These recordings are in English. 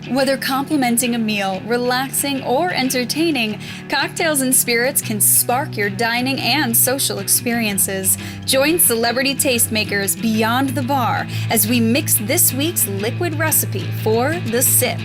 Whether complementing a meal, relaxing, or entertaining, cocktails and spirits can spark your dining and social experiences. Join celebrity tastemakers beyond the bar as we mix this week's liquid recipe for the sip.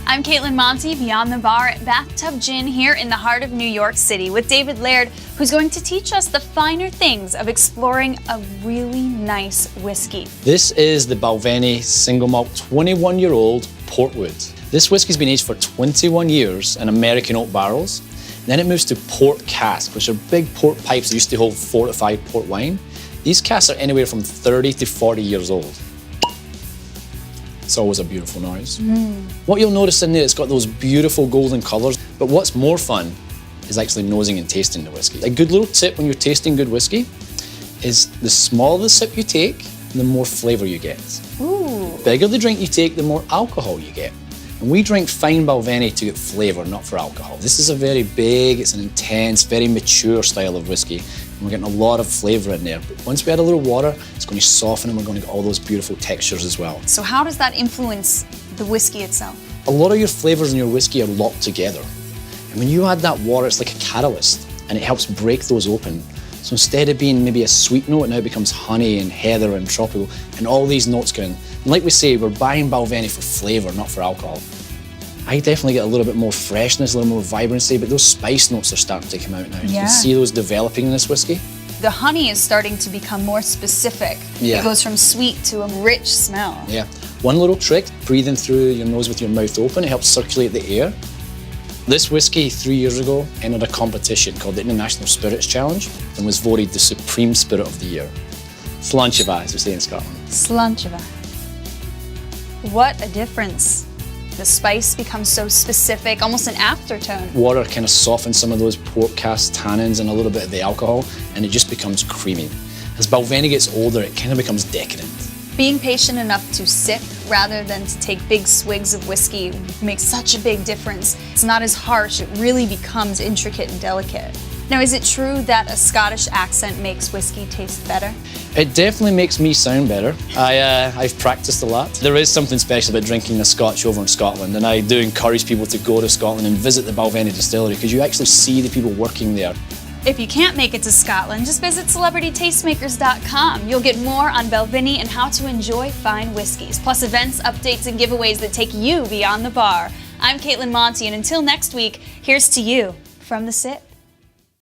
I'm Kaitlin Monte, beyond the bar at Bathtub Gin here in the heart of New York City with David Laird, who's going to teach us the finer things of exploring a really nice whiskey. This is the Balvenie single malt 21-year-old Portwood. This whiskey's been aged for 21 years in American oak barrels. Then it moves to port casks, which are big port pipes that used to hold fortified port wine. These casks are anywhere from 30 to 40 years old. It's always a beautiful noise. What you'll notice in there, it's got those beautiful golden colours, but what's more fun is actually nosing and tasting the whiskey. A good little tip when you're tasting good whiskey is the smaller the sip you take, the more flavour you get. Ooh. The bigger the drink you take, the more alcohol you get. And we drink fine Balvenie to get flavour, not for alcohol. This is a very big, it's an intense, very mature style of whiskey. And we're getting a lot of flavour in there. But once we add a little water, it's going to soften and we're going to get all those beautiful textures as well. So how does that influence the whiskey itself? A lot of your flavours in your whiskey are locked together. And when you add that water, it's like a catalyst and it helps break those open. So instead of being maybe a sweet note, it now becomes honey and heather and tropical, and all these notes go in. And like we say, we're buying Balvenie for flavour, not for alcohol. I definitely get a little bit more freshness, a little more vibrancy, but those spice notes are starting to come out now. You can see those developing in this whiskey. The honey is starting to become more specific. Yeah. It goes from sweet to a rich smell. Yeah. One little trick, breathing through your nose with your mouth open, it helps circulate the air. This whiskey 3 years ago entered a competition called the International Spirits Challenge and was voted the Supreme Spirit of the Year. Slanchiva, as we say in Scotland. Slanchiva. What a difference. The spice becomes so specific, almost an aftertone. Water kind of softens some of those port cask tannins and a little bit of the alcohol, and it just becomes creamy. As Balvenie gets older, it kind of becomes decadent. Being patient enough to sip rather than to take big swigs of whiskey makes such a big difference. It's not as harsh, it really becomes intricate and delicate. Now, is it true that a Scottish accent makes whiskey taste better? It definitely makes me sound better. I've practiced a lot. There is something special about drinking a Scotch over in Scotland, and I do encourage people to go to Scotland and visit the Balvenie distillery because you actually see the people working there. If you can't make it to Scotland, just visit celebritytastemakers.com. You'll get more on Balvenie and how to enjoy fine whiskeys, plus events, updates, and giveaways that take you beyond the bar. I'm Kaitlin Monte, and until next week, here's to you from the sip.